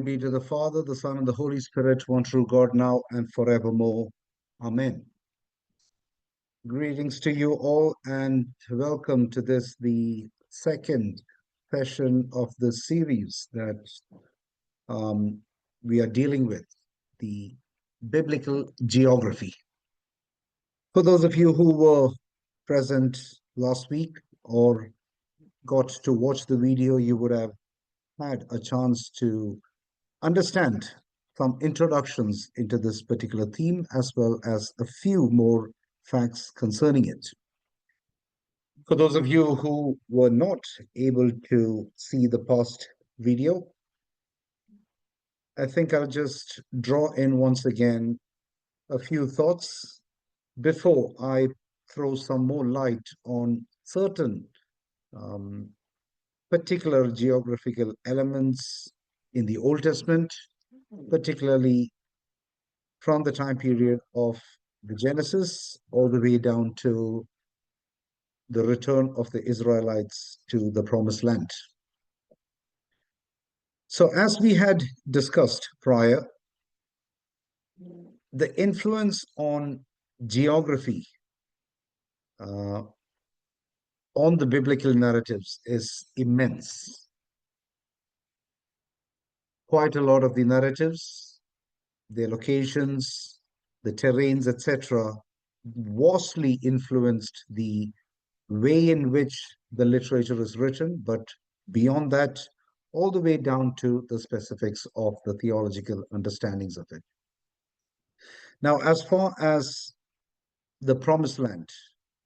be to the Father, the Son, and the Holy Spirit, one true God, now and forevermore. Amen. Greetings to you all, and welcome to this, the second session of the series that we are dealing with, the biblical geography. For those of you who were present last week or got to watch the video, you would have had a chance to understand some introductions into this particular theme, as well as a few more facts concerning it. For those of you who were not able to see the past video, I think I'll just draw in once again a few thoughts before I throw some more light on certain particular geographical elements in the Old Testament, particularly from the time period of the Genesis all the way down to the return of the Israelites to the Promised Land. So, as we had discussed prior, the influence on geography on the biblical narratives is immense. Quite a lot of the narratives, their locations, the terrains, etc., vastly influenced the way in which the literature is written, but beyond that, all the way down to the specifics of the theological understandings of it. Now, as far as the Promised Land,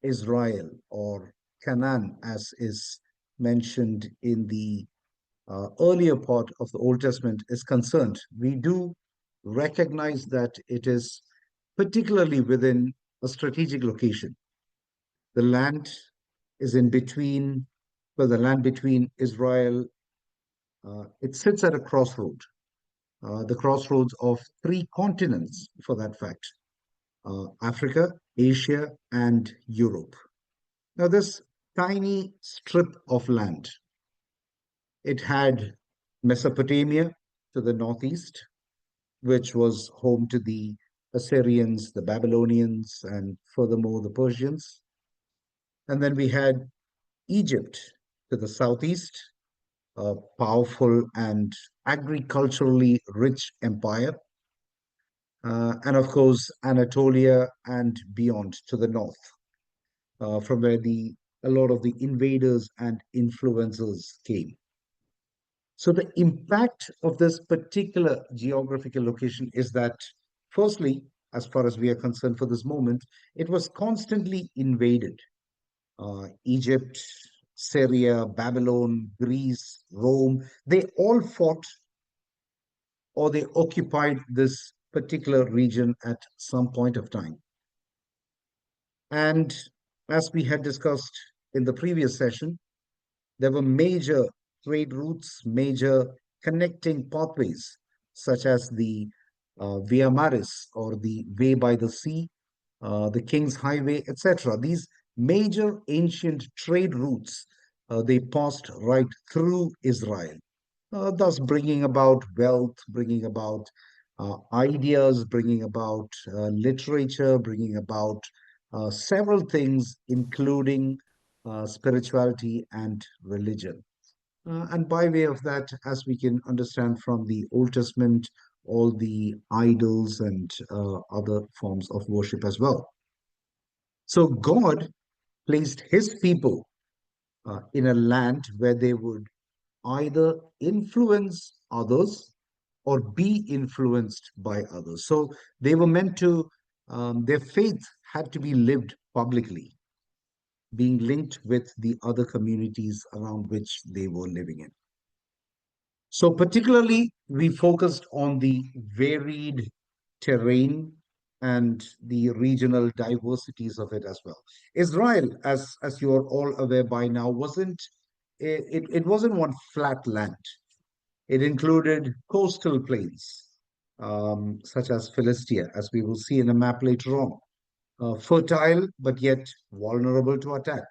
Israel, or Canaan, as is mentioned in the earlier part of the Old Testament, is concerned, we do recognize that it is particularly within a strategic location. The land is in between, well, the land between Israel, it sits at a crossroad, the crossroads of three continents, for that fact, Africa, Asia, and Europe. Now, this tiny strip of land, it had Mesopotamia to the northeast, which was home to the Assyrians, the Babylonians, and furthermore the Persians. And then we had Egypt to the southeast, a powerful and agriculturally rich empire. And of course, Anatolia and beyond to the north, from where a lot of the invaders and influencers came. So the impact of this particular geographical location is that, firstly, as far as we are concerned for this moment, it was constantly invaded. Egypt, Syria, Babylon, Greece, Rome, they all fought or they occupied this particular region at some point of time. And as we had discussed in the previous session, there were major trade routes, major connecting pathways, such as the Via Maris, or the Way by the Sea, the King's Highway, etc. These major ancient trade routes, they passed right through Israel, thus bringing about wealth, bringing about ideas, bringing about literature, bringing about several things, including spirituality and religion. And by way of that, as we can understand from the Old Testament, all the idols and other forms of worship as well. So God placed his people in a land where they would either influence others or be influenced by others. So they were meant to, their faith had to be lived publicly, being linked with the other communities around which they were living in. So particularly, we focused on the varied terrain and the regional diversities of it as well. Israel, as you are all aware by now, it wasn't one flat land. It included coastal plains, such as Philistia, as we will see in a map later on. Fertile, but yet vulnerable to attack.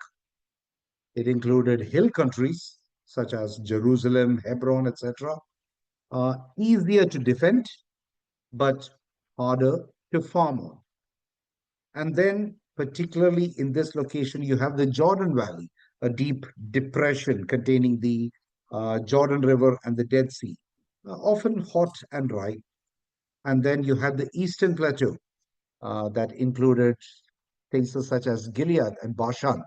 It included hill countries, such as Jerusalem, Hebron, etc. easier to defend, but harder to farm on. And then, particularly in this location, you have the Jordan Valley, a deep depression containing the Jordan River and the Dead Sea, often hot and dry. And then you had the Eastern Plateau that included places such as Gilead and Bashan,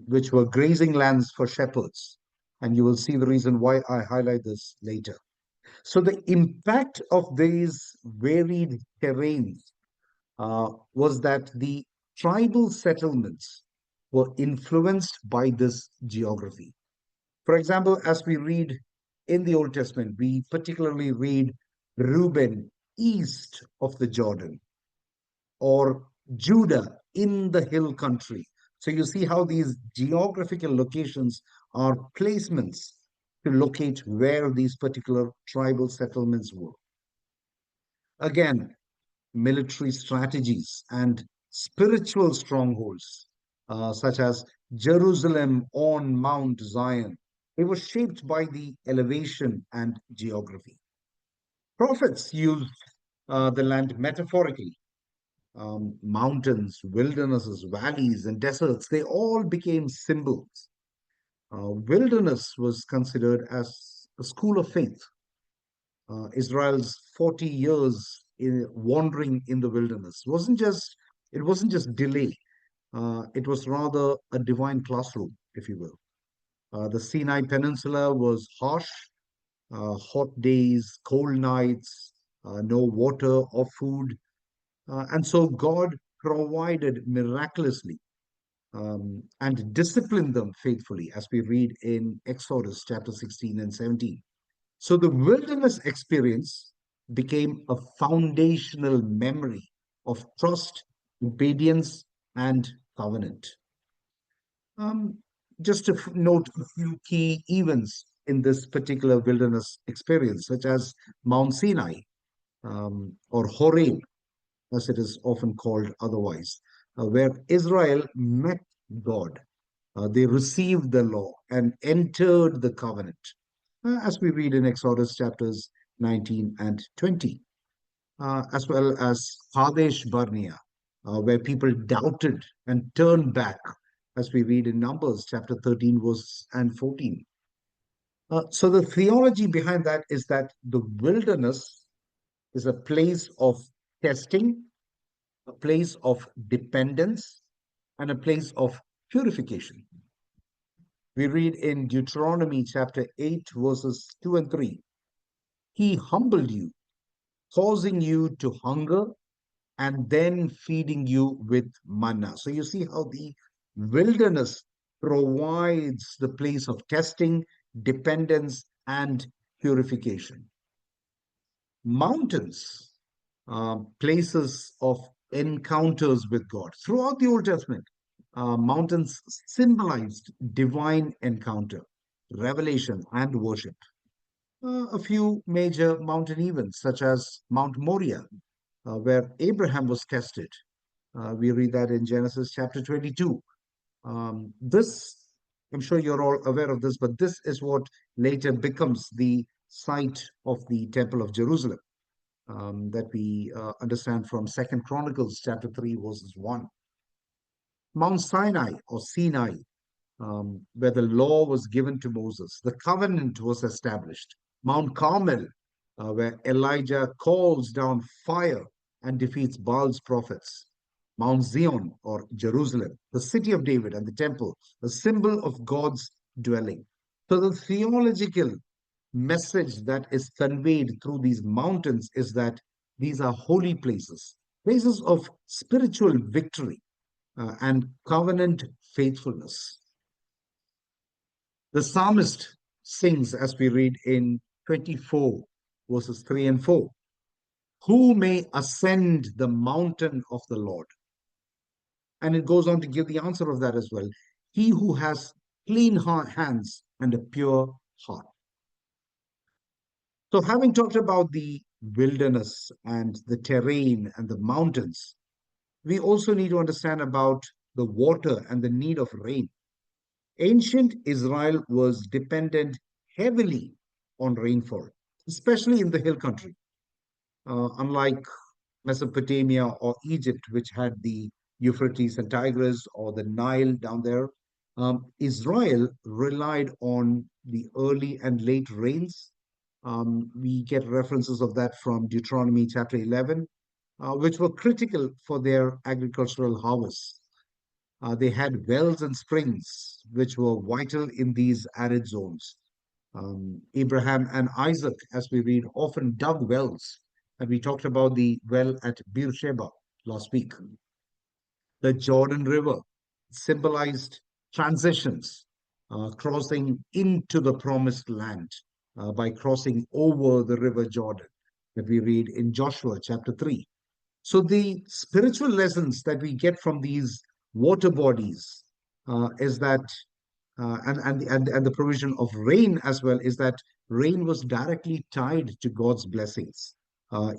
which were grazing lands for shepherds. And you will see the reason why I highlight this later. So the impact of these varied terrains was that the tribal settlements were influenced by this geography. For example, as we read in the Old Testament, we particularly read Reuben east of the Jordan, or Judah in the hill country. So you see how these geographical locations are placements to locate where these particular tribal settlements were. Again, military strategies and spiritual strongholds, such as Jerusalem on Mount Zion. They were shaped by the elevation and geography. Prophets used the land metaphorically. Mountains, wildernesses, valleys, and deserts, they all became symbols. Wilderness was considered as a school of faith. Israel's 40 years wandering in the wilderness wasn't just delay. It was rather a divine classroom, if you will. The Sinai Peninsula was harsh, hot days, cold nights, no water or food. And so God provided miraculously and disciplined them faithfully, as we read in Exodus chapter 16 and 17. So the wilderness experience became a foundational memory of trust, obedience, and covenant. Um, just to note a few key events in this particular wilderness experience, such as Mount Sinai, or Horeb, as it is often called otherwise, where Israel met God. They received the law and entered the covenant, as we read in Exodus chapters 19 and 20, as well as Kadesh Barnea, where people doubted and turned back, as we read in Numbers chapter 13, verse and 14. So the theology behind that is that the wilderness is a place of testing, a place of dependence, and a place of purification. We read in Deuteronomy chapter 8, verses 2 and 3. He humbled you, causing you to hunger, and then feeding you with manna. So you see how the wilderness provides the place of testing, dependence, and purification. Mountains, places of encounters with God. Throughout the Old Testament, mountains symbolized divine encounter, revelation, and worship. A few major mountain events, such as Mount Moriah, where Abraham was tested. We read that in Genesis chapter 22. This, I'm sure you're all aware of this, but this is what later becomes the site of the Temple of Jerusalem, that we understand from Second Chronicles chapter 3, verses 1. Mount Sinai or Sinai, where the law was given to Moses, the covenant was established. Mount Carmel, where Elijah calls down fire and defeats Baal's prophets. Mount Zion or Jerusalem, the city of David and the temple, a symbol of God's dwelling. So the theological message that is conveyed through these mountains is that these are holy places, places of spiritual victory and covenant faithfulness. The psalmist sings, as we read in 24, verses 3 and 4. Who may ascend the mountain of the Lord? And it goes on to give the answer of that as well. He who has clean hands and a pure heart. So, having talked about the wilderness and the terrain and the mountains, we also need to understand about the water and the need of rain. Ancient Israel was dependent heavily on rainfall. especially in the hill country. Unlike Mesopotamia or Egypt, which had the Euphrates and Tigris or the Nile down there, Israel relied on the early and late rains. We get references of that from Deuteronomy chapter 11, which were critical for their agricultural harvests. They had wells and springs, which were vital in these arid zones. Abraham and Isaac, as we read, often dug wells. And we talked about the well at Beersheba last week. The Jordan River symbolized transitions, crossing into the promised land by crossing over the river Jordan that we read in Joshua chapter 3. So the spiritual lessons that we get from these water bodies is that and the provision of rain as well is that rain was directly tied to God's blessings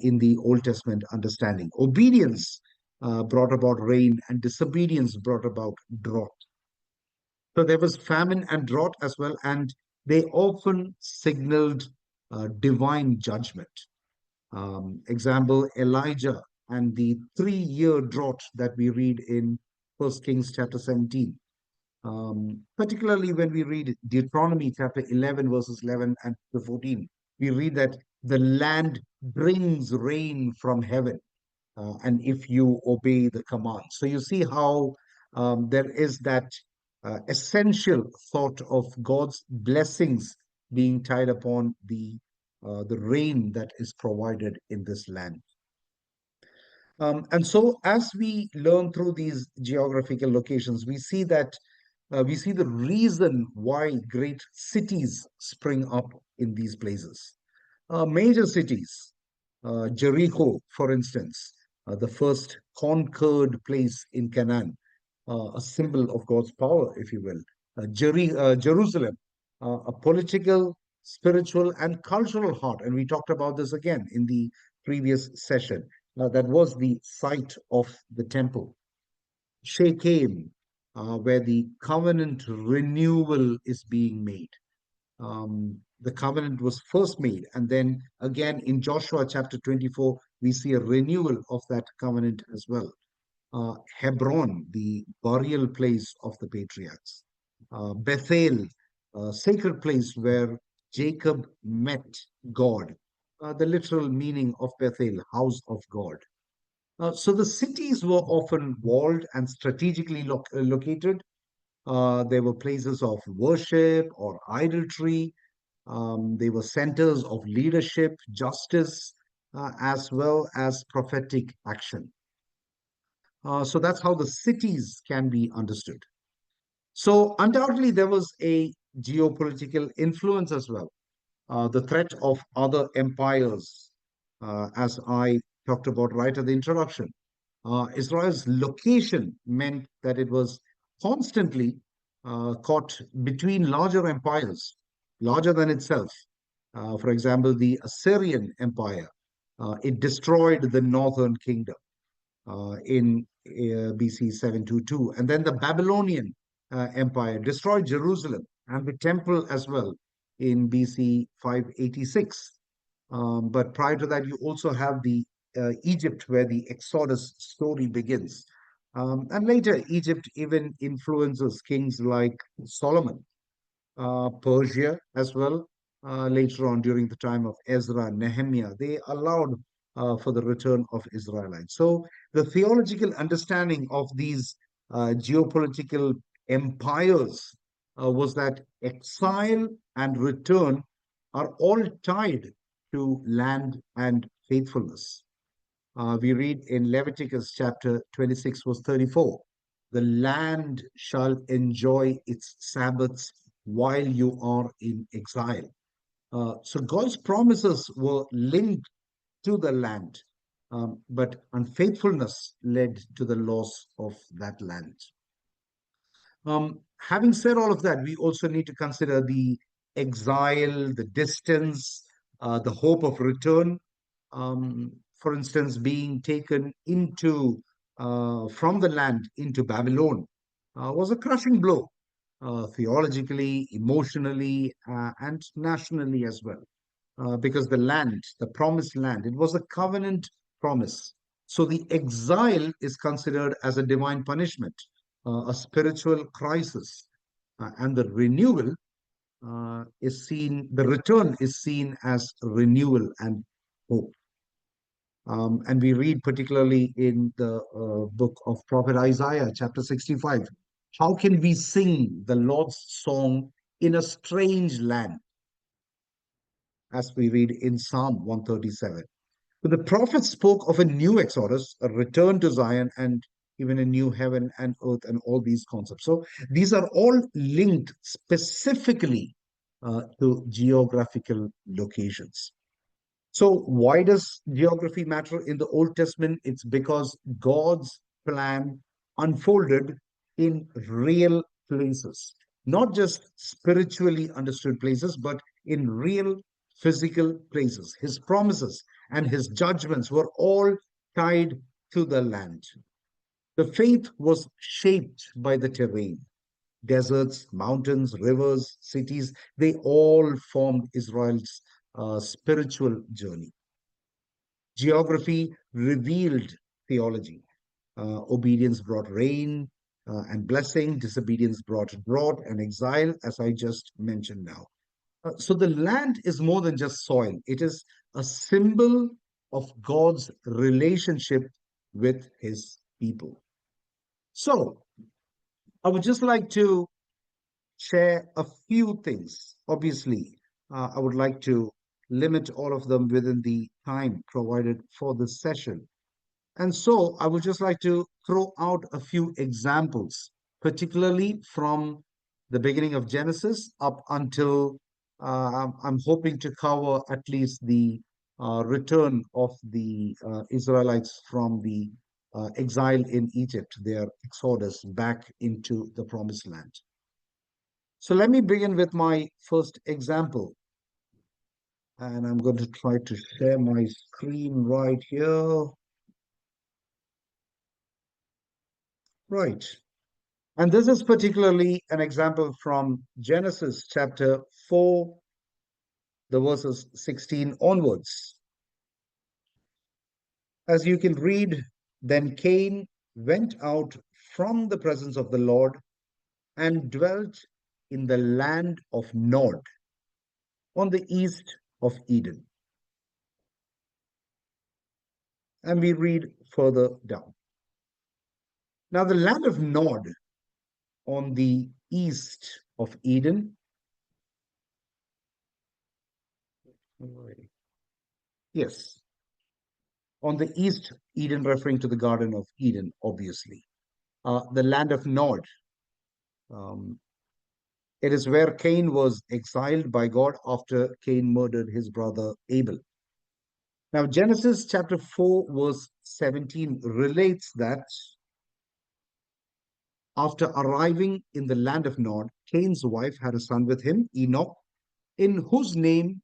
in the Old Testament understanding. Obedience brought about rain, and disobedience brought about drought. So there was famine and drought as well, and they often signaled divine judgment. Example, Elijah and the 3-year drought that we read in First Kings chapter 17. Particularly when we read Deuteronomy chapter 11, verses 11 and 14, we read that the land brings rain from heaven, and if you obey the command. So you see how there is that essential thought of God's blessings being tied upon the rain that is provided in this land. And so, as we learn through these geographical locations, we see the reason why great cities spring up in these places. Major cities, Jericho, for instance, the first conquered place in Canaan, a symbol of God's power, if you will. Jerusalem, a political, spiritual, and cultural heart. And we talked about this again in the previous session. That was the site of the temple. Shechem, where the covenant renewal is being made. The covenant was first made, and then again in Joshua chapter 24, we see a renewal of that covenant as well. Hebron, the burial place of the patriarchs. Bethel, a sacred place where Jacob met God. The literal meaning of Bethel, house of God. So the cities were often walled and strategically located. They were places of worship or idolatry. They were centers of leadership, justice, as well as prophetic action. So that's how the cities can be understood. So undoubtedly, there was a geopolitical influence as well. The threat of other empires, as I talked about right at the introduction. Israel's location meant that it was constantly caught between larger empires, larger than itself. For example, the Assyrian Empire, it destroyed the northern kingdom in BC 722. And then the Babylonian Empire destroyed Jerusalem and the temple as well in BC 586. But prior to that, you also have the Egypt, where the Exodus story begins. And later, Egypt even influences kings like Solomon, Persia as well. Later on, during the time of Ezra and Nehemiah, they allowed for the return of Israelites. So the theological understanding of these geopolitical empires was that exile and return are all tied to land and faithfulness. We read in Leviticus chapter 26, verse 34, the land shall enjoy its Sabbaths while you are in exile. So God's promises were linked to the land, but unfaithfulness led to the loss of that land. Having said all of that, we also need to consider the exile, the distance, the hope of return. For instance, being taken into from the land into Babylon was a crushing blow, theologically, emotionally, and nationally as well. because the land, the promised land, it was a covenant promise. So the exile is considered as a divine punishment, a spiritual crisis, and the renewal the return is seen as renewal and hope. And we read particularly in the book of Prophet Isaiah, chapter 65, how can we sing the Lord's song in a strange land, as we read in Psalm 137. But the prophet spoke of a new exodus, a return to Zion, and even a new heaven and earth, and all these concepts. So these are all linked specifically to geographical locations. So why does geography matter in the Old Testament? It's because God's plan unfolded in real places, not just spiritually understood places, but in real physical places. His promises and his judgments were all tied to the land. The faith was shaped by the terrain. Deserts, mountains, rivers, cities, they all formed Israel's spiritual journey. Geography revealed theology. Obedience brought rain and blessing, disobedience brought drought and exile, as I just mentioned now. So the land is more than just soil, it is a symbol of God's relationship with his people. So I would just like to share a few things. Obviously, I would like to limit all of them within the time provided for this session. And so I would just like to throw out a few examples, particularly from the beginning of Genesis up until I'm hoping to cover at least the return of the Israelites from the exile in Egypt, their exodus back into the promised land. So let me begin with my first example. And I'm going to try to share my screen right here. Right. And this is particularly an example from Genesis chapter 4, the verses 16 onwards. As you can read, then Cain went out from the presence of the Lord and dwelt in the land of Nod on the east of Eden. And we read further down. Now, the land of Nod on the east of Eden. Yes, on the east Eden, referring to the Garden of Eden, obviously. The land of Nod. Um, it is where Cain was exiled by God after Cain murdered his brother Abel. Now, Genesis chapter 4, verse 17 relates that after arriving in the land of Nod, Cain's wife had a son with him, Enoch, in whose name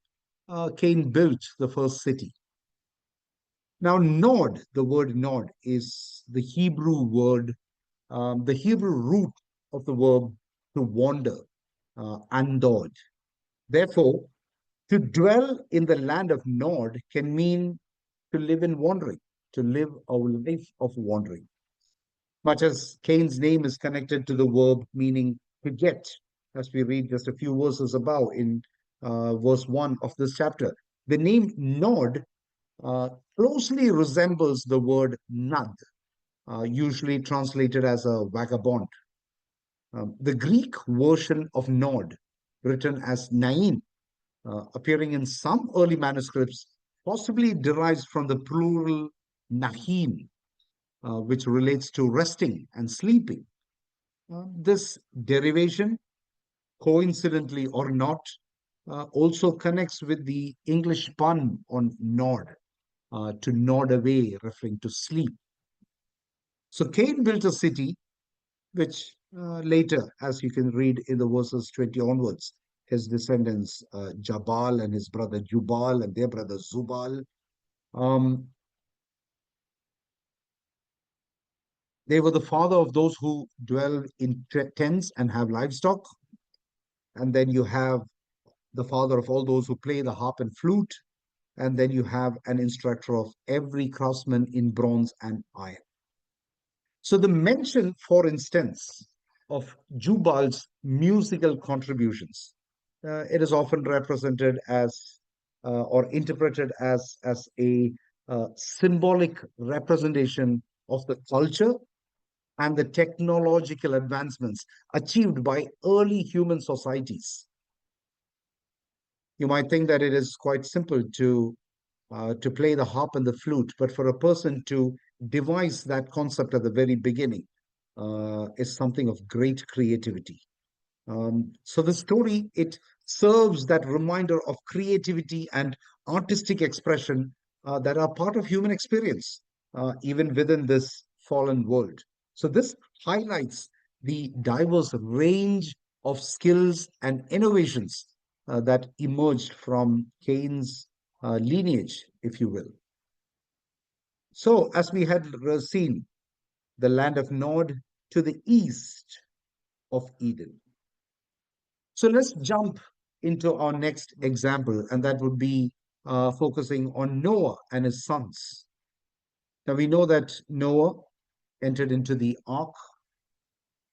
Cain built the first city. Now, Nod, the word Nod, is the Hebrew word, the Hebrew root of the verb to wander, andod. Therefore, to dwell in the land of Nod can mean to live in wandering, to live a life of wandering. Much as Cain's name is connected to the verb meaning to get, as we read just a few verses above in verse 1 of this chapter. The name Nod closely resembles the word nad, usually translated as a vagabond. The Greek version of Nod, written as Nain, appearing in some early manuscripts, possibly derives from the plural Nahin, which relates to resting and sleeping. This derivation, coincidentally or not, also connects with the English pun on nod, to nod away, referring to sleep. So Cain built a city, which later, as you can read in the verses 20 onwards, his descendants, Jabal and his brother Jubal and their brother Zubal, um, they were the father of those who dwell in tents and have livestock. And then you have the father of all those who play the harp and flute, and then you have an instructor of every craftsman in bronze and iron. So the mention, for instance, of Jubal's musical contributions, it is often represented as or interpreted as a symbolic representation of the culture and the technological advancements achieved by early human societies. You might think that it is quite simple to play the harp and the flute, but for a person to devise that concept at the very beginning is something of great creativity. So the story, it serves that reminder of creativity and artistic expression that are part of human experience, even within this fallen world. So this highlights the diverse range of skills and innovations that emerged from Cain's lineage, if you will. So, as we had seen, the land of Nod to the east of Eden. So let's jump into our next example, and that would be focusing on Noah and his sons. Now we know that Noah entered into the ark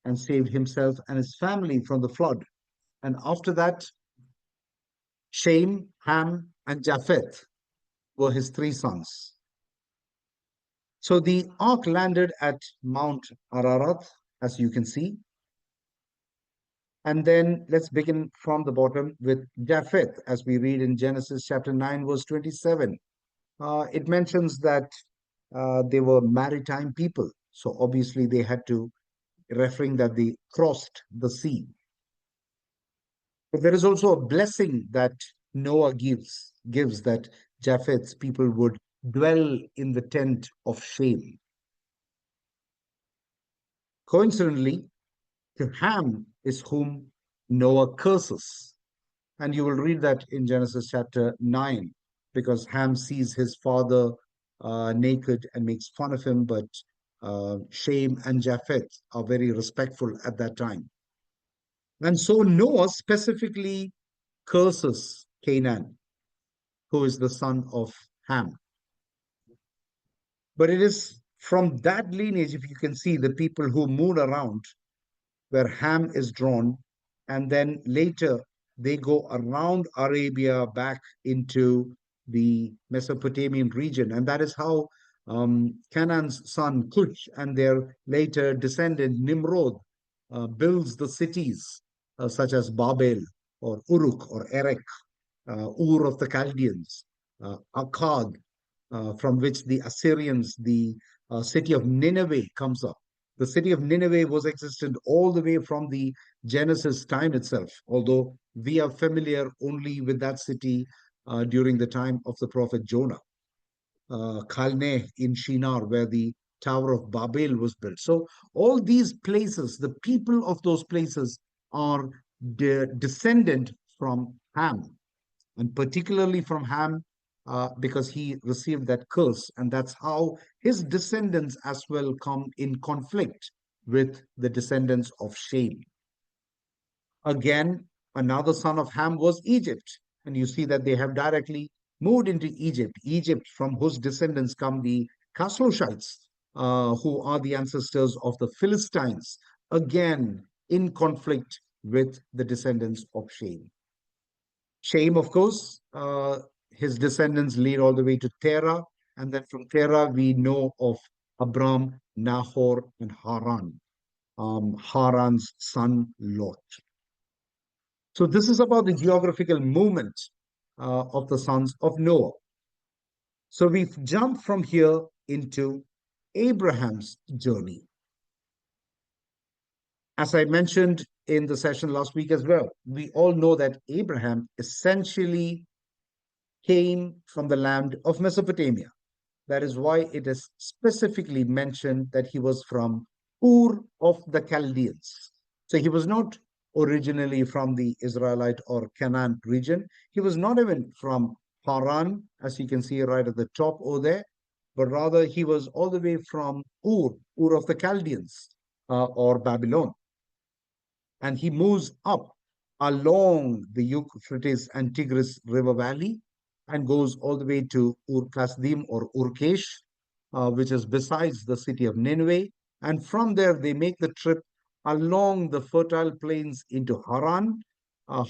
and saved himself and his family from the flood. And after that, Shem, Ham, and Japheth were his three sons. So the ark landed at Mount Ararat, as you can see. And then let's begin from the bottom with Japheth, as we read in Genesis chapter 9, verse 27. It mentions that they were maritime people. So obviously they had to, referring that they crossed the sea. But there is also a blessing that Noah gives that Japheth's people would dwell in the tent of Shem. Coincidentally, Ham is whom Noah curses. And you will read that in Genesis chapter 9, because Ham sees his father naked and makes fun of him, but Shem and Japheth are very respectful at that time. And so Noah specifically curses Canaan, who is the son of Ham. But it is from that lineage, if you can see, the people who moved around where Ham is drawn, and then later they go around Arabia back into the Mesopotamian region. And that is how Canaan's son Cush and their later descendant Nimrod builds the cities such as Babel or Uruk or Erech, Ur of the Chaldeans, Akkad, from which the Assyrians, the city of Nineveh comes up. The city of Nineveh was existent all the way from the Genesis time itself, although we are familiar only with that city during the time of the prophet Jonah. Kalneh in Shinar, where the Tower of Babel was built. So all these places, the people of those places are descendant from Ham, and particularly from Ham, because he received that curse, and that's how his descendants as well come in conflict with the descendants of Shem. Again, another son of Ham was Egypt, and you see that they have directly moved into Egypt, from whose descendants come the Kaslushites, who are the ancestors of the Philistines, again in conflict with the descendants of Shem. Shem, of course, his descendants lead all the way to Terah, and then from Terah we know of Abram, Nahor, and Haran, Haran's son Lot. So this is about the geographical movement of the sons of Noah. So we've jumped from here into Abraham's journey. As I mentioned in the session last week as well, we all know that Abraham essentially came from the land of Mesopotamia. That is why it is specifically mentioned that he was from Ur of the Chaldeans. So he was not originally from the Israelite or Canaan region. He was not even from Haran, as you can see right at the top over there, but rather he was all the way from Ur of the Chaldeans, or Babylon. And he moves up along the Euphrates and Tigris River Valley and goes all the way to Ur-Kasdim or Urkesh, which is besides the city of Nineveh. And from there, they make the trip along the fertile plains into Haran,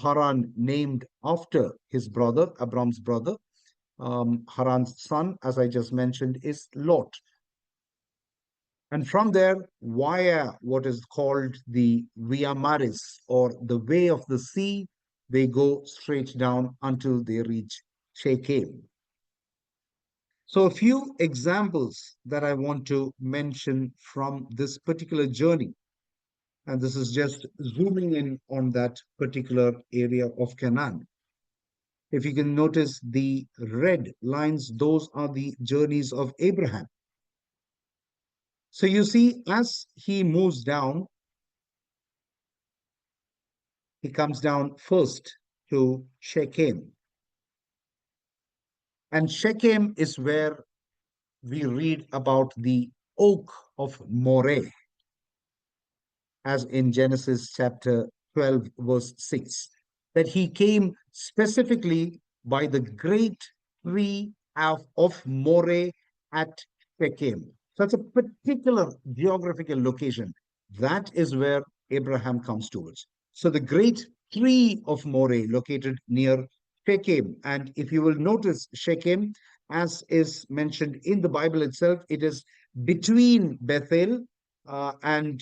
Haran named after his brother, Abram's brother. Haran's son, as I just mentioned, is Lot. And from there, via what is called the Via Maris or the way of the sea, they go straight down until they reach Shechem. So, a few examples that I want to mention from this particular journey. And this is just zooming in on that particular area of Canaan. If you can notice the red lines, those are the journeys of Abraham. So you see, as he moves down, he comes down first to Shechem. And Shechem is where we read about the oak of Moreh, as in Genesis chapter 12, verse 6, that he came specifically by the great tree of Moreh at Shechem. So it's a particular geographical location. That is where Abraham comes towards. So the great tree of Moreh located near Shechem. And if you will notice, Shechem, as is mentioned in the Bible itself, it is between Bethel and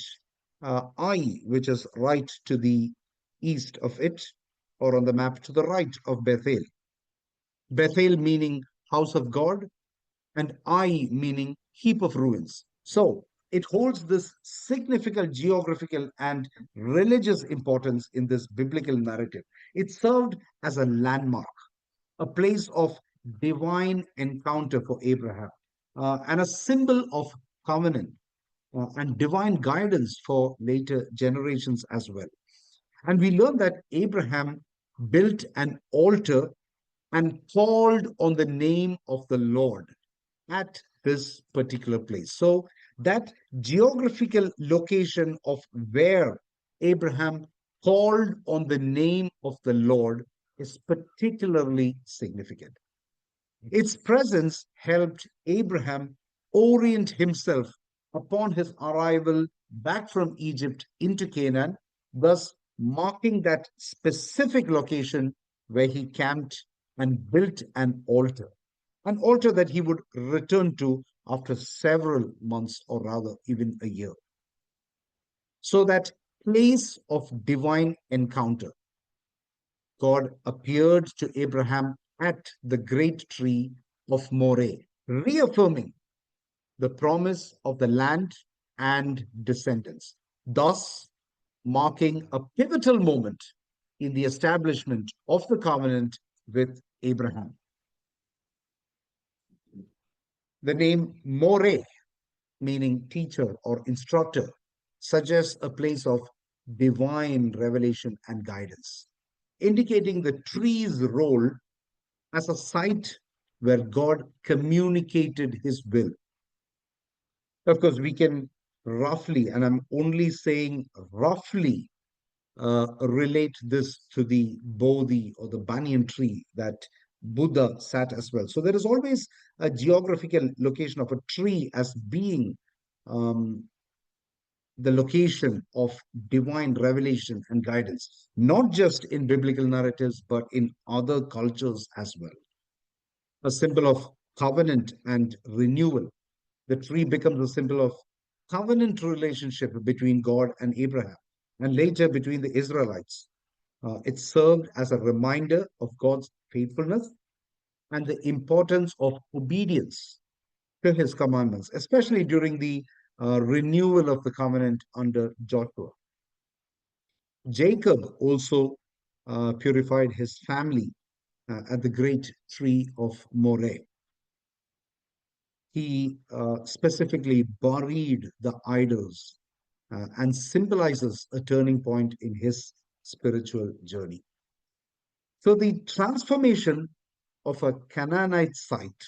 Ai, which is right to the east of it, or on the map to the right of Bethel. Bethel meaning house of God, and Ai meaning heap of ruins. So it holds this significant geographical and religious importance in this biblical narrative. It served as a landmark, a place of divine encounter for Abraham, and a symbol of covenant and divine guidance for later generations as well. And we learn that Abraham built an altar and called on the name of the Lord at this particular place. So, that geographical location of where Abraham called on the name of the Lord is particularly significant. Its presence helped Abraham orient himself upon his arrival back from Egypt into Canaan, thus marking that specific location where he camped and built an altar that he would return to after several months or rather even a year. So that place of divine encounter, God appeared to Abraham at the great tree of Moreh, reaffirming the promise of the land and descendants, thus marking a pivotal moment in the establishment of the covenant with Abraham. The name Moreh, meaning teacher or instructor, suggests a place of divine revelation and guidance, indicating the tree's role as a site where God communicated his will. Of course, we can roughly, and I'm only saying roughly, relate this to the Bodhi or the banyan tree that Buddha sat as well. So there is always a geographical location of a tree as being um, the location of divine revelation and guidance, not just in biblical narratives, but in other cultures as well. A symbol of covenant and renewal. The tree becomes a symbol of covenant relationship between God and Abraham, and later between the Israelites. It served as a reminder of God's faithfulness and the importance of obedience to his commandments, especially during the renewal of the covenant under Joshua. Jacob also purified his family at the great tree of Moreh. He specifically buried the idols and symbolizes a turning point in his spiritual journey. So, the transformation of a Canaanite site,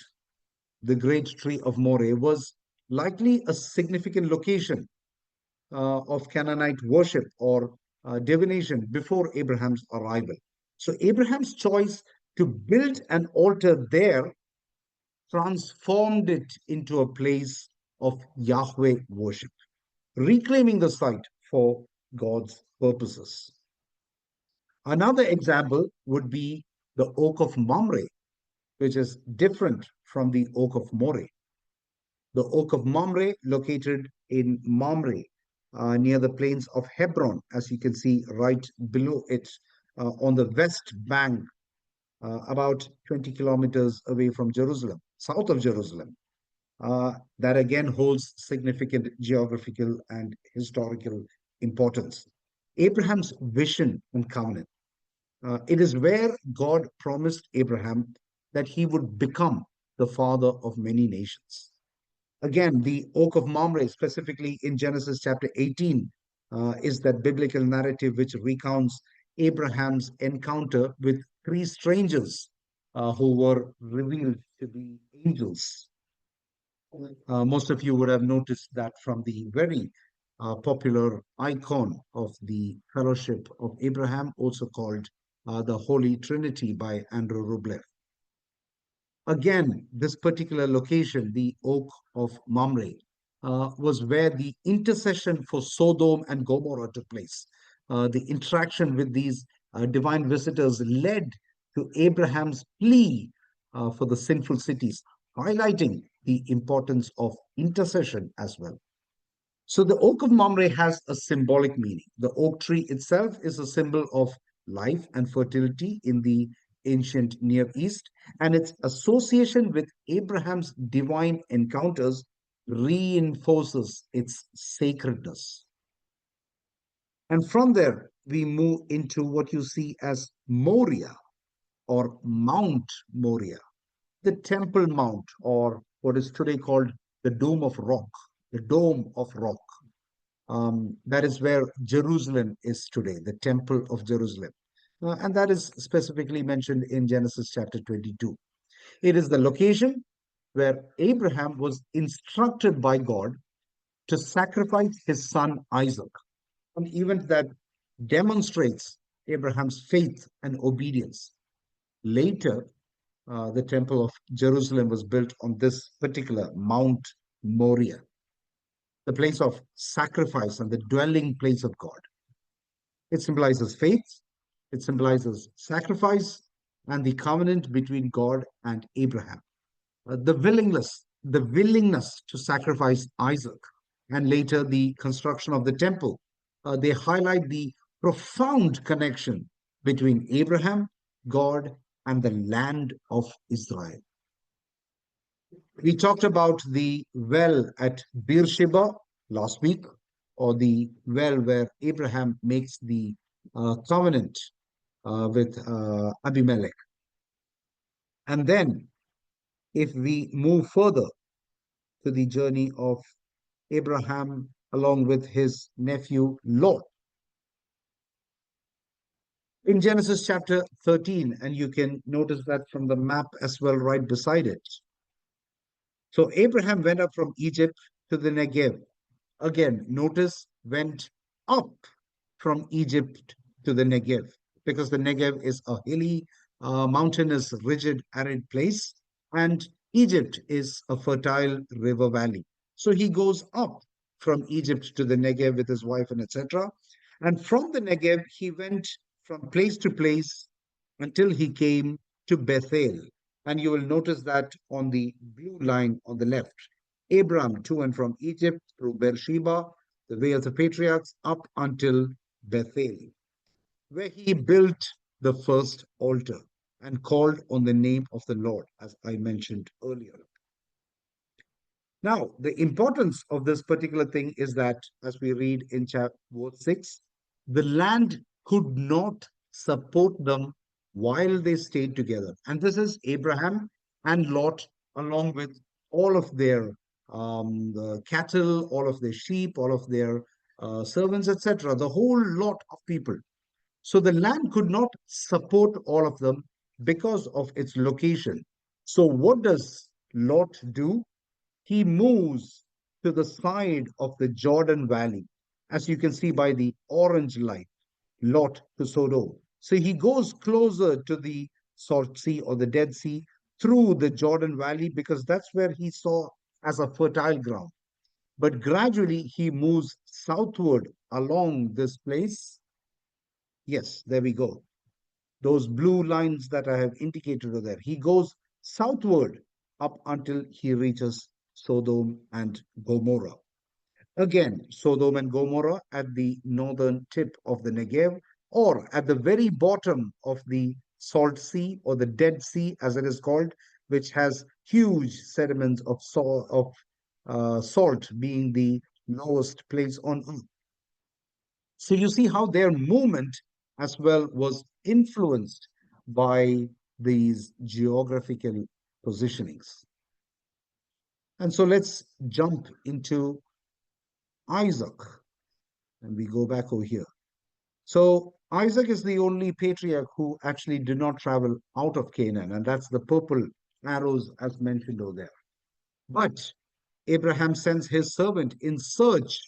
the great tree of Moreh, was likely a significant location of Canaanite worship or divination before Abraham's arrival. So Abraham's choice to build an altar there transformed it into a place of Yahweh worship, reclaiming the site for God's purposes. Another example would be the oak of Mamre, which is different from the oak of Moreh. The oak of Mamre, located in Mamre, near the plains of Hebron, as you can see right below it, on the west bank, about 20 kilometers away from Jerusalem, south of Jerusalem. That again holds significant geographical and historical importance. Abraham's vision and covenant. It is where God promised Abraham that he would become the father of many nations. Again, the oak of Mamre, specifically in Genesis chapter 18, is that biblical narrative which recounts Abraham's encounter with three strangers who were revealed to be angels. Most of you would have noticed that from the very popular icon of the Fellowship of Abraham, also called the Holy Trinity by Andrew Rublev. Again, this particular location, the Oak of Mamre, was where the intercession for Sodom and Gomorrah took place. The interaction with these divine visitors led to Abraham's plea for the sinful cities, highlighting the importance of intercession as well. So the oak of Mamre has a symbolic meaning. The oak tree itself is a symbol of life and fertility in the ancient Near East, and its association with Abraham's divine encounters reinforces its sacredness. And from there, we move into what you see as Moriah or Mount Moriah, the Temple Mount, or what is today called the Dome of Rock, the Dome of Rock. That is where Jerusalem is today, the Temple of Jerusalem. And that is specifically mentioned in Genesis chapter 22. It is the location where Abraham was instructed by God to sacrifice his son Isaac, an event that demonstrates Abraham's faith and obedience. Later, the Temple of Jerusalem was built on this particular Mount Moriah, the place of sacrifice and the dwelling place of God. It symbolizes faith, it symbolizes sacrifice, and the covenant between God and Abraham. The willingness to sacrifice Isaac, and later the construction of the temple, they highlight the profound connection between Abraham, God, and the land of Israel. We talked about the well at Beersheba last week, or the well where Abraham makes the covenant with Abimelech. And then, if we move further to the journey of Abraham along with his nephew Lot, in Genesis chapter 13, and you can notice that from the map as well, right beside it. So Abraham went up from Egypt to the Negev. Again, notice went up from Egypt to the Negev, because the Negev is a hilly, mountainous, rigid, arid place, and Egypt is a fertile river valley. So he goes up from Egypt to the Negev with his wife and etc. And from the Negev, he went from place to place until he came to Bethel. And you will notice that on the blue line on the left, Abram to and from Egypt through Beersheba, the way of the patriarchs, up until Bethel, where he built the first altar and called on the name of the Lord, as I mentioned earlier. Now, the importance of this particular thing is that, as we read in chapter 6, the land could not support them while they stayed together. And this is Abraham and Lot, along with all of their the cattle, all of their sheep, all of their servants, etc., the whole lot of people. So the land could not support all of them because of its location. So what does Lot do? He moves to the side of the Jordan Valley, as you can see by the orange light. Lot to Sodom. So he goes closer to the Salt Sea or the Dead Sea through the Jordan Valley because that's where he saw as a fertile ground. But gradually he moves southward along this place. Yes, there we go. Those blue lines that I have indicated are there. He goes southward up until he reaches Sodom and Gomorrah. Again, Sodom and Gomorrah at the northern tip of the Negev, or at the very bottom of the Salt Sea or the Dead Sea, as it is called, which has huge sediments of salt being the lowest place on earth. So you see how their movement as well was influenced by these geographical positionings. And so let's jump into Isaac, and we go back over here. So Isaac is the only patriarch who actually did not travel out of Canaan, and that's the purple arrows as mentioned over there. But Abraham sends his servant in search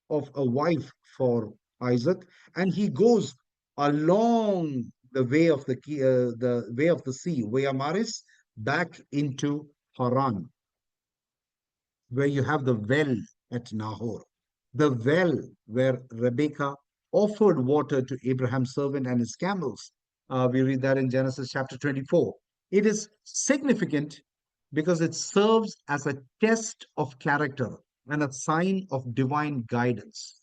of a wife for Isaac, and he goes along the way of the way of the sea, Via Maris, back into Haran, where you have the well at Nahor, the well where Rebekah offered water to Abraham's servant and his camels. We read that in Genesis chapter 24. It is significant because it serves as a test of character and a sign of divine guidance.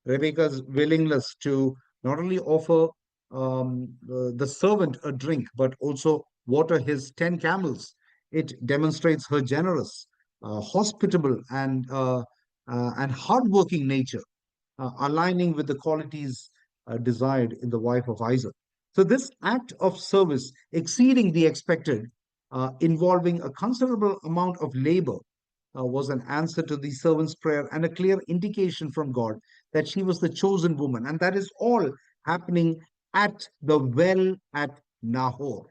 Rebekah's willingness to not only offer the servant a drink, but also water his 10 camels. It demonstrates her generous, hospitable, and hardworking nature, aligning with the qualities desired in the wife of Isaac. So this act of service exceeding the expected, involving a considerable amount of labor, was an answer to the servant's prayer and a clear indication from God that she was the chosen woman. And that is all happening at the well at Nahor.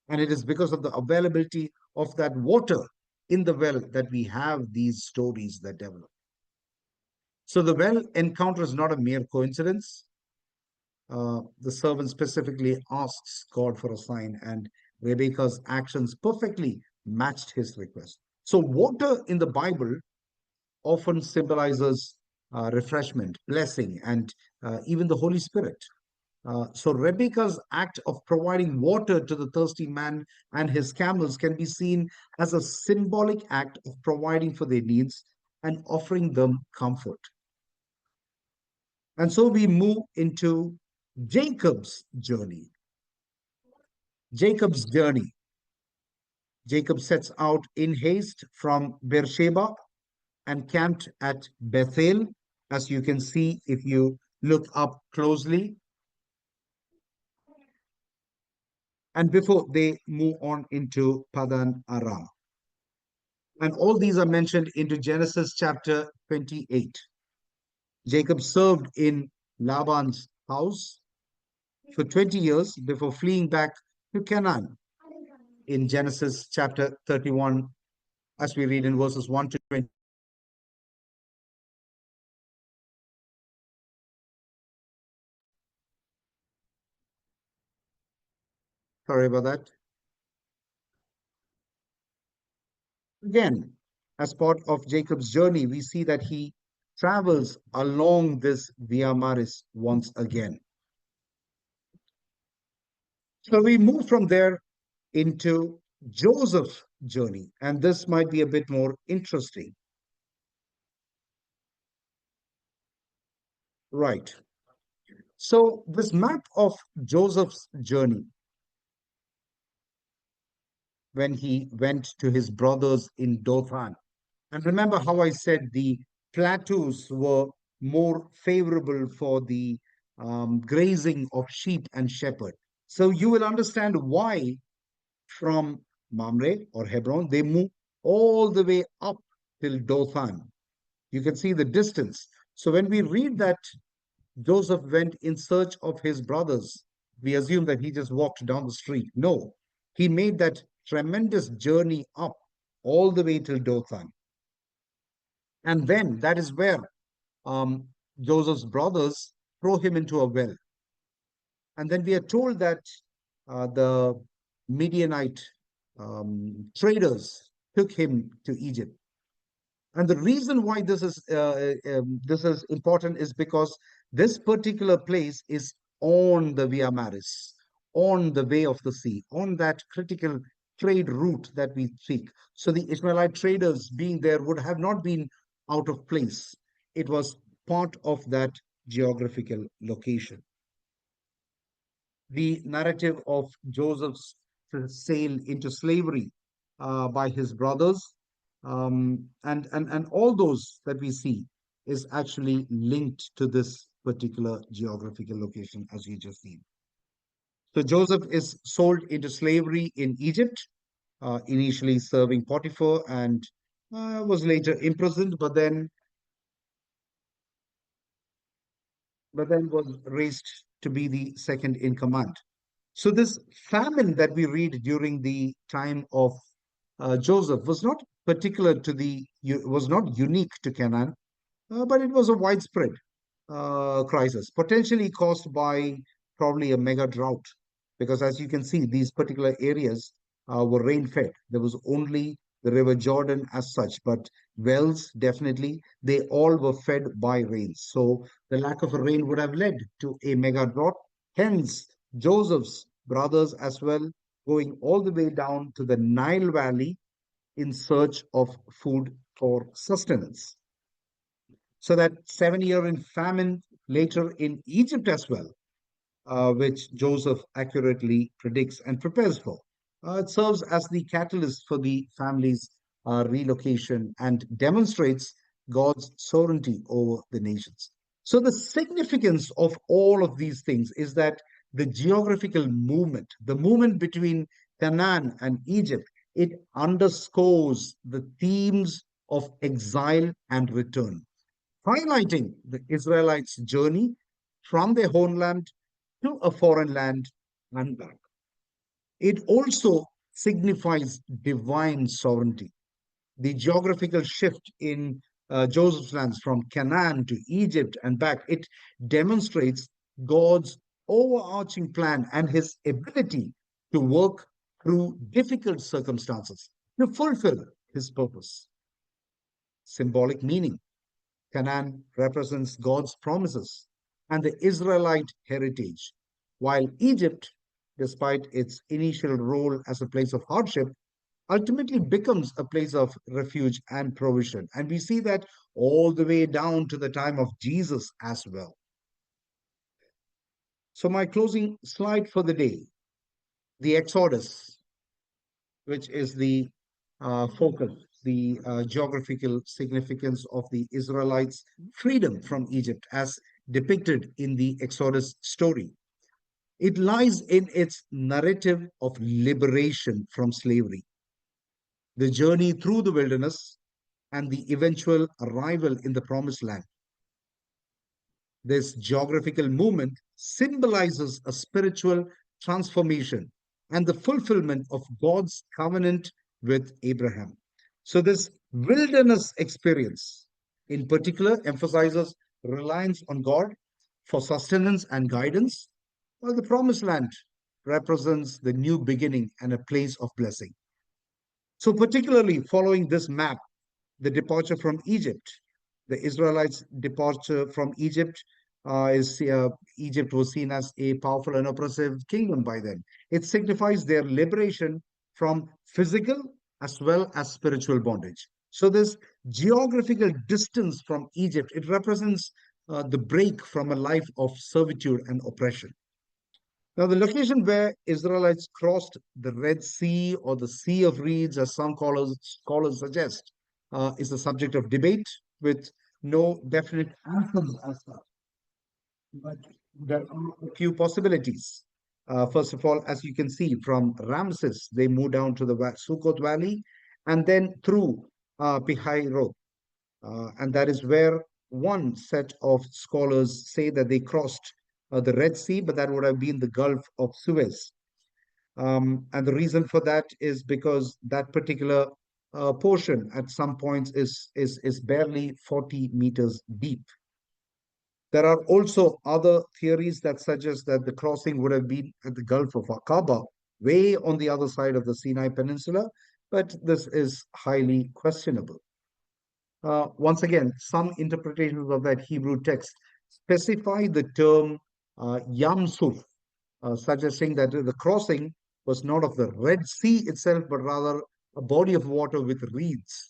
And it is because of the availability of that water in the well that we have these stories that develop. So the well encounter is not a mere coincidence. The servant specifically asks God for a sign, and Rebekah's actions perfectly matched his request. So water in the Bible often symbolizes refreshment, blessing, and even the Holy Spirit. So Rebekah's act of providing water to the thirsty man and his camels can be seen as a symbolic act of providing for their needs and offering them comfort. And so we move into Jacob's journey. Jacob's journey. Jacob sets out in haste from Beersheba and camped at Bethel, as you can see if you look up closely. And before they move on into Padan Aram. And all these are mentioned into Genesis chapter 28. Jacob served in Laban's house for 20 years before fleeing back to Canaan in Genesis chapter 31, as we read in verses 1 to 20. Sorry about that. Again, as part of Jacob's journey, we see that he travels along this Via Maris once again. So we move from there into Joseph's journey, and this might be a bit more interesting. Right. So this map of Joseph's journey when he went to his brothers in Dothan. And remember how I said the plateaus were more favorable for the grazing of sheep and shepherd. So you will understand why from Mamre or Hebron, they move all the way up till Dothan. You can see the distance. So when we read that Joseph went in search of his brothers, we assume that he just walked down the street. No, he made that tremendous journey up all the way till Dothan. And then that is where Joseph's brothers throw him into a well. And then we are told that the Midianite traders took him to Egypt. And the reason why this is important is because this particular place is on the Via Maris, on the way of the sea, on that critical trade route that we seek. So the Ishmaelite traders being there would have not been out of place. It was part of that geographical location. The narrative of Joseph's sale into slavery by his brothers, and all those that we see is actually linked to this particular geographical location, as we just seen. So Joseph is sold into slavery in Egypt, initially serving Potiphar, and was later imprisoned, but then was raised to be the second in command. So this famine that we read during the time of Joseph was not particular to was not unique to Canaan, but it was a widespread crisis, potentially caused by probably a mega drought. Because as you can see, these particular areas were rain fed. There was only the River Jordan as such, but wells definitely, they all were fed by rain. So the lack of rain would have led to a mega drought. Hence, Joseph's brothers as well going all the way down to the Nile Valley in search of food for sustenance. So that 7 year in famine later in Egypt as well, which Joseph accurately predicts and prepares for. It serves as the catalyst for the family's relocation and demonstrates God's sovereignty over the nations. So, the significance of all of these things is that the geographical movement, the movement between Canaan and Egypt, it underscores the themes of exile and return, highlighting the Israelites' journey from their homeland to a foreign land and back. It also signifies divine sovereignty. The geographical shift in Joseph's lands from Canaan to Egypt and back, it demonstrates God's overarching plan and his ability to work through difficult circumstances to fulfill his purpose. Symbolic meaning. Canaan represents God's promises and the Israelite heritage, while Egypt, despite its initial role as a place of hardship, ultimately becomes a place of refuge and provision. And we see that all the way down to the time of Jesus as well. So, my closing slide for the day, the Exodus, which is the focus, the geographical significance of the Israelites' freedom from Egypt as depicted in the Exodus story. It lies in its narrative of liberation from slavery, the journey through the wilderness, and the eventual arrival in the promised land. This geographical movement symbolizes a spiritual transformation and the fulfillment of God's covenant with Abraham. So, this wilderness experience, in particular, emphasizes reliance on God for sustenance and guidance, while the promised land represents the new beginning and a place of blessing. So, particularly following this map, the departure from Egypt, the Israelites' departure from Egypt is Egypt was seen as a powerful and oppressive kingdom by then. It signifies their liberation from physical as well as spiritual bondage. So this geographical distance from Egypt, it represents the break from a life of servitude and oppression. Now, the location where Israelites crossed the Red Sea or the Sea of Reeds, as some scholars suggest, is the subject of debate with no definite answers as such. But there are a few possibilities. First of all, as you can see from Ramses, they moved down to the Sukkot Valley and then through Pihairot. And that is where one set of scholars say that they crossed the Red Sea, but that would have been the Gulf of Suez. And the reason for that is because that particular portion at some points is barely 40 meters deep. There are also other theories that suggest that the crossing would have been at the Gulf of Aqaba, way on the other side of the Sinai Peninsula, but this is highly questionable. Once again, some interpretations of that Hebrew text specify the term Yam Suf, suggesting that the crossing was not of the Red Sea itself, but rather a body of water with reeds,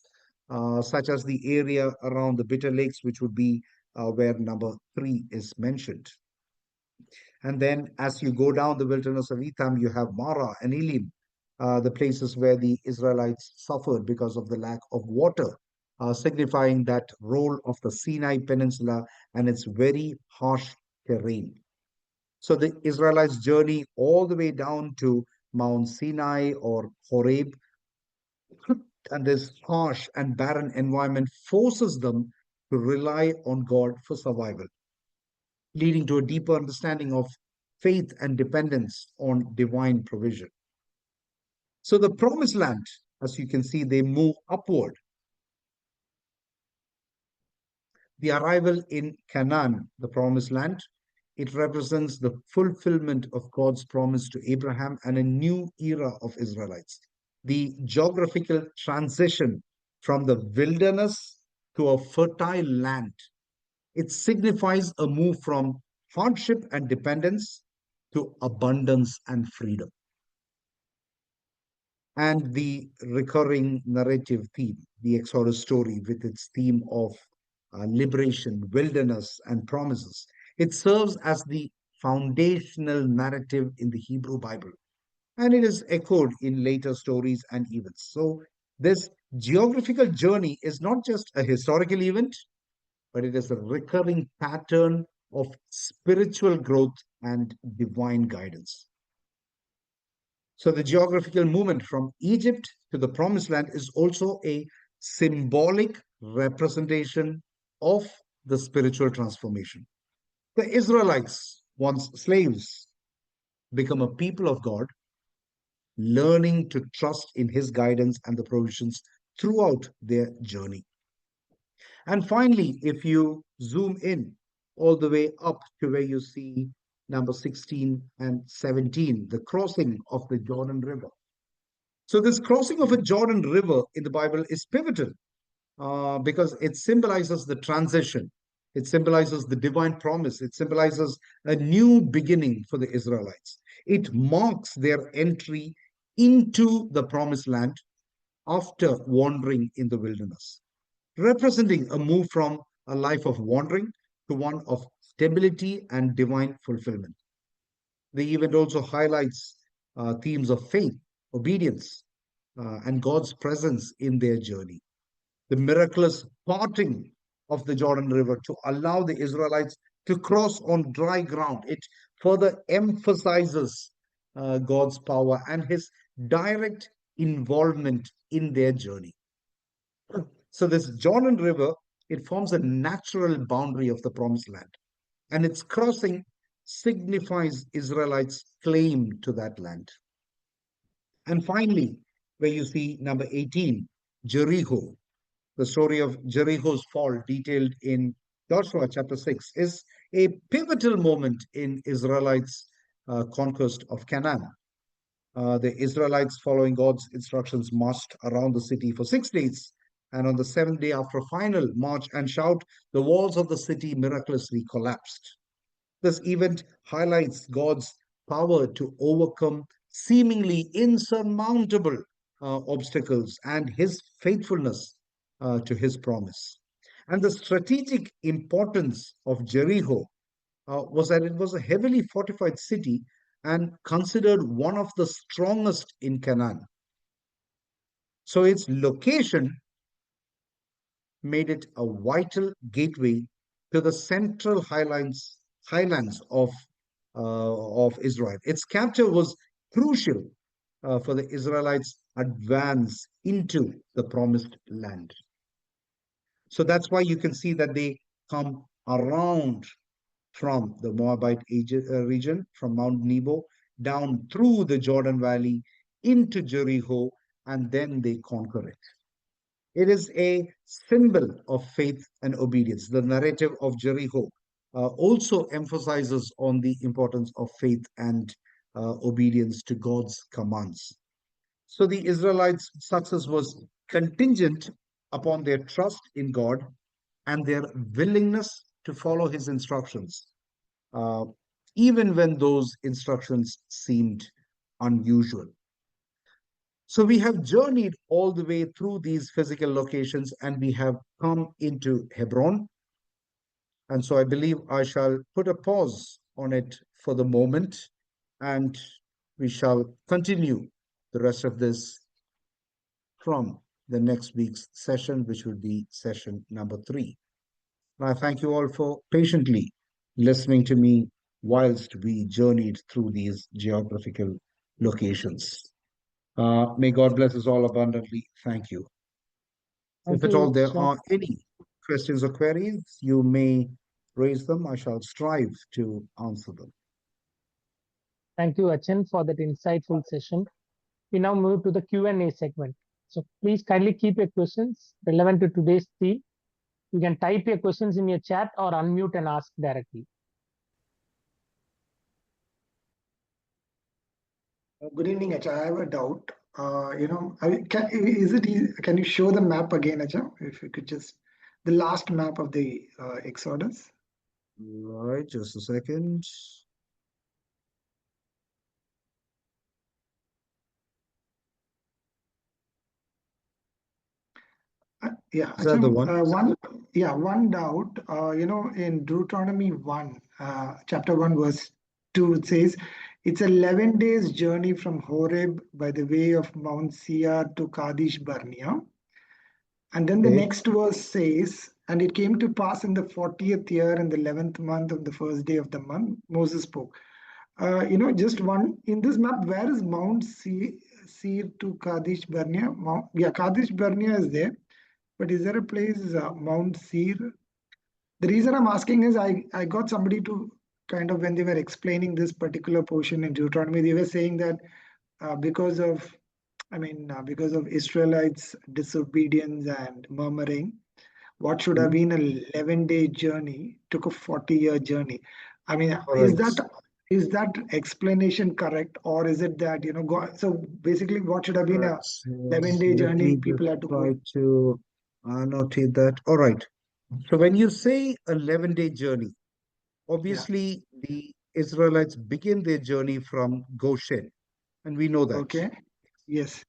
such as the area around the Bitter Lakes, which would be where number 3 is mentioned. And then as you go down the wilderness of Etham, you have Mara and Elim, the places where the Israelites suffered because of the lack of water, signifying that role of the Sinai Peninsula and its very harsh terrain. So the Israelites journey all the way down to Mount Sinai or Horeb, and this harsh and barren environment forces them to rely on God for survival, leading to a deeper understanding of faith and dependence on divine provision. So the promised land, as you can see, they move upward. The arrival in Canaan, the promised land, it represents the fulfillment of God's promise to Abraham and a new era of Israelites. The geographical transition from the wilderness to a fertile land, it signifies a move from hardship and dependence to abundance and freedom. And the recurring narrative theme, the Exodus story, with its theme of liberation, wilderness, and promises, it serves as the foundational narrative in the Hebrew Bible, and it is echoed in later stories and events. So, this geographical journey is not just a historical event, but it is a recurring pattern of spiritual growth and divine guidance. So the geographical movement from Egypt to the Promised Land is also a symbolic representation of the spiritual transformation. The Israelites, once slaves, become a people of God, learning to trust in His guidance and the provisions throughout their journey. And finally, if you zoom in all the way up to where you see number 16 and 17, the crossing of the Jordan River. So, this crossing of a Jordan River in the Bible is pivotal because it symbolizes the transition, it symbolizes the divine promise, it symbolizes a new beginning for the Israelites. It marks their entry into the promised land after wandering in the wilderness, representing a move from a life of wandering to one of stability and divine fulfillment. The event also highlights themes of faith, obedience, and God's presence in their journey. The miraculous parting of the Jordan River to allow the Israelites to cross on dry ground. It further emphasizes God's power and His direct involvement in their journey. So this Jordan River, it forms a natural boundary of the promised land, and its crossing signifies Israelites' claim to that land. And finally, where you see number 18, Jericho, the story of Jericho's fall, detailed in Joshua chapter 6, is a pivotal moment in Israelites' conquest of Canaan. The Israelites, following God's instructions, marched around the city for 6 days. And on the seventh day, after a final march and shout, the walls of the city miraculously collapsed. This event highlights God's power to overcome seemingly insurmountable obstacles and His faithfulness to His promise. And the strategic importance of Jericho was that it was a heavily fortified city and considered one of the strongest in Canaan. So its location made it a vital gateway to the central highlands of Israel. Its capture was crucial for the Israelites' advance into the promised land. So that's why you can see that they come around from the Moabite region, from Mount Nebo, down through the Jordan Valley into Jericho, and then they conquer it. It is a symbol of faith and obedience. The narrative of Jericho also emphasizes on the importance of faith and obedience to God's commands. So the Israelites' success was contingent upon their trust in God and their willingness to follow his instructions, uh, even when those instructions seemed unusual. So we have journeyed all the way through these physical locations and we have come into Hebron. And so I believe I shall put a pause on it for the moment and we shall continue the rest of this from the next week's session, which will be session number 3. And I thank you all for patiently listening to me whilst we journeyed through these geographical locations. May God bless us all abundantly. Thank you. If Thank at all you, there Achan. are any questions or queries, you may raise them. I shall strive to answer them. Thank you, Achan, for that insightful session. We now move to the Q&A segment. So please kindly keep your questions relevant to today's theme. You can type your questions in your chat or unmute and ask directly. Good evening, Acha. I have a doubt. Can you show the map again, Acha? If you could just the last map of the Exodus. Right, just a second. Yeah, Is that the Acha, one? one doubt. In Deuteronomy 1, chapter 1, verse 2, it says, it's 11 days journey from Horeb by the way of Mount Seir to Kadesh Barnea. And then the Okay. next verse says, and it came to pass in the 40th year in the 11th month of the first day of the month, Moses spoke. Just one in this map, where is Mount Seir to Kadesh Barnea? Kadesh Barnea is there, but is there a place, Mount Seir? The reason I'm asking is I got somebody to kind of, when they were explaining this particular portion in Deuteronomy, they were saying that because of because of Israelites' disobedience and murmuring, what should have Mhm. been an 11-day journey took a 40-year journey. I mean, All right. is that explanation correct, or is it that so basically, what should have All been right. a So 11-day let journey? me just People had to try go. to annotate that. All right. So when you say 11-day journey, Yeah. obviously the Israelites begin their journey from Goshen, and we know that. Okay. Yes.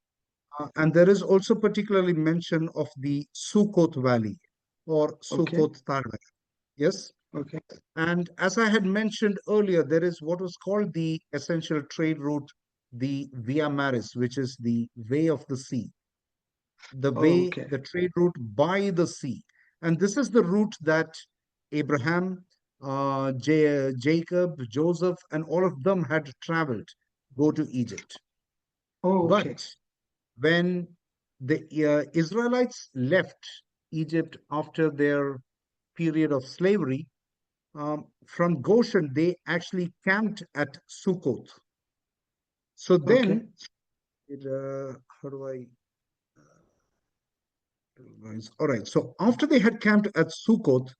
And there is also particularly mention of the Sukkot Valley or Okay. Sukkot Tarna. Yes. Okay. And as I had mentioned earlier, there is what was called the essential trade route, the Via Maris, which is the way of the sea, Oh, okay. the trade route by the sea. And this is the route that Abraham, Jacob, Joseph, and all of them had traveled, go to Egypt. Oh, okay. But when the Israelites left Egypt after their period of slavery, from Goshen, they actually camped at Sukkot. So Okay. then, how do I? All right. So after they had camped at Sukkot,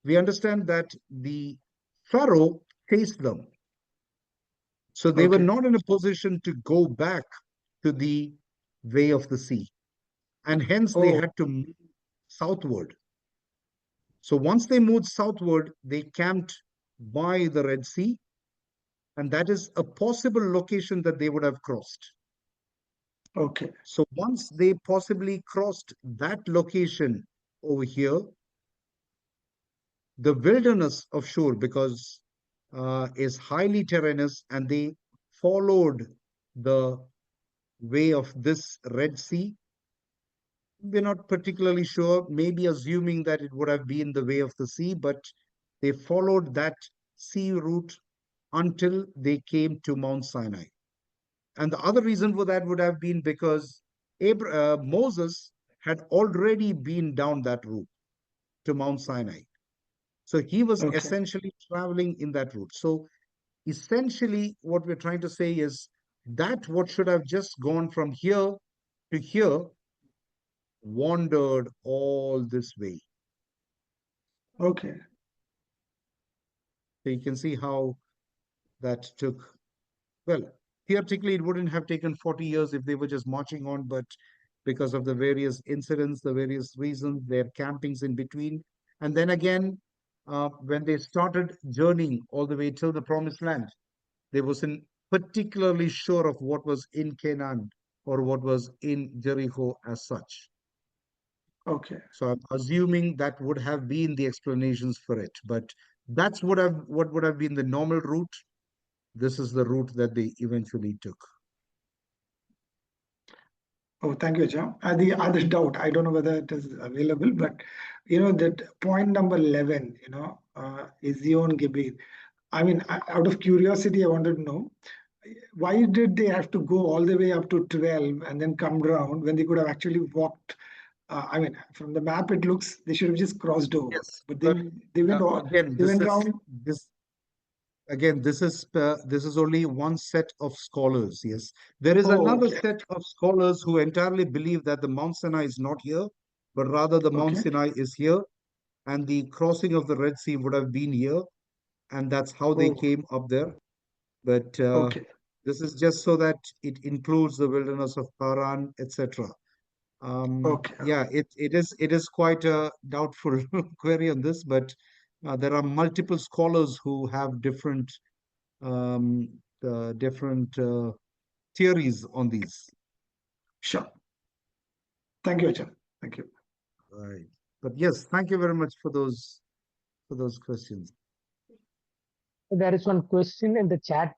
we understand that the Pharaoh chased them. So they were Okay. not in a position to go back to the way of the sea. And hence they Oh, had to move southward. So once they moved southward, they camped by the Red Sea. And that is a possible location that they would have crossed. okay. So once they possibly crossed that location over here, the wilderness of Shur, because is highly terrainous, and they followed the way of this Red Sea. We're not particularly sure, maybe assuming that it would have been the way of the sea, but they followed that sea route until they came to Mount Sinai. And the other reason for that would have been because Moses had already been down that route to Mount Sinai. So he was Okay. essentially traveling in that route. So essentially, what we're trying to say is that what should have just gone from here to here wandered all this way. Okay. So you can see how that took, well, theoretically, it wouldn't have taken 40 years if they were just marching on, but because of the various incidents, the various reasons, their campings in between. And then again, when they started journeying all the way till the promised land, they wasn't particularly sure of what was in Canaan or what was in Jericho as such. Okay. So I'm assuming that would have been the explanations for it, but that's what would have been the normal route. This is the route that they eventually took. Oh, thank you, Ajahn. The other doubt, I don't know whether it is available, but that point number 11, Ezion Gebir. I mean, out of curiosity, I wanted to know why did they have to go all the way up to 12 and then come down when they could have actually walked? I mean, from the map, it looks they should have just crossed over, Yes, but but they went again, they went round. this is only one set of scholars. Yes, there is another Okay. set of scholars who entirely believe that the Mount Sinai is not here, but rather the Mount Okay. Sinai is here, and the crossing of the Red Sea would have been here, and that's how they Oh, came up there. But okay. this is just so that it includes the wilderness of Paran, etc. Okay. Yeah, it is quite a doubtful query on this, but there are multiple scholars who have different um, different theories on these. Sure. Thank you, Ajahn. Thank you. Right. But yes, thank you very much for those questions. There is one question in the chat.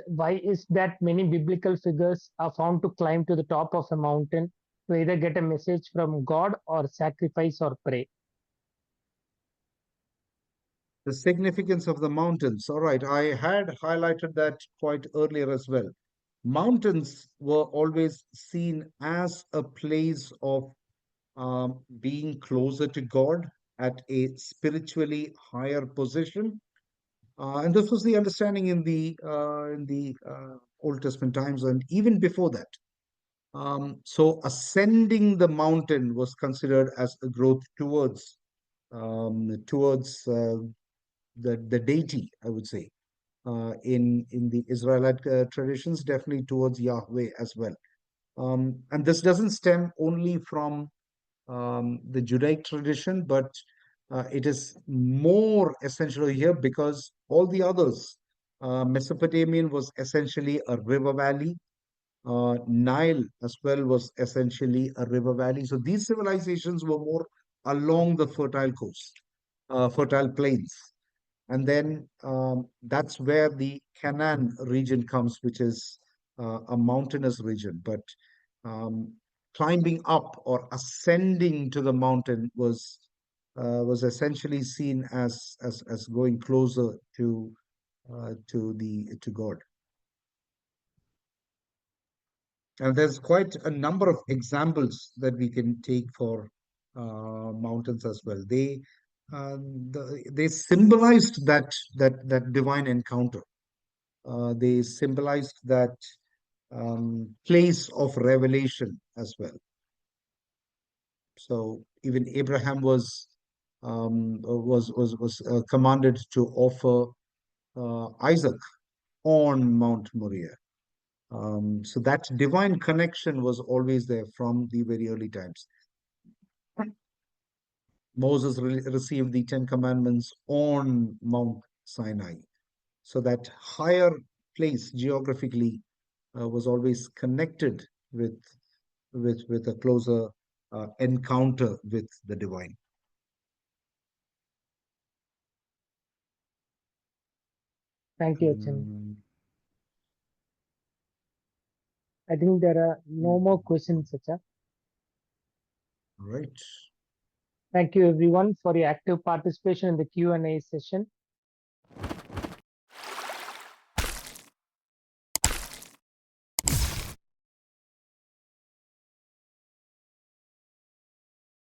Why is that many biblical figures are found to climb to the top of a mountain to either get a message from God or sacrifice or pray? The significance of the mountains. All right, I had highlighted that quite earlier as well. Mountains were always seen as a place of being closer to God at a spiritually higher position. And this was the understanding in the Old Testament times and even before that. So ascending the mountain was considered as a growth towards the deity, I would say, in the Israelite traditions, definitely towards Yahweh as well. And this doesn't stem only from the Judaic tradition, but it is more essential here because all the others, Mesopotamian was essentially a river valley. Nile as well was essentially a river valley. So these civilizations were more along the fertile coast, fertile plains. And then that's where the Canaan region comes, which is a mountainous region. But um, climbing up or ascending to the mountain was essentially seen as going closer to God. And there's quite a number of examples that we can take for mountains as well. They symbolized that divine encounter. They symbolized that place of revelation as well. So even Abraham was commanded to offer Isaac on Mount Moriah. So that divine connection was always there from the very early times. Moses received the Ten Commandments on Mount Sinai. So that higher place geographically was always connected with a closer encounter with the divine. Thank you, Achin. I think there are no more questions, Acha. Right. Thank you everyone for your active participation in the Q&A session.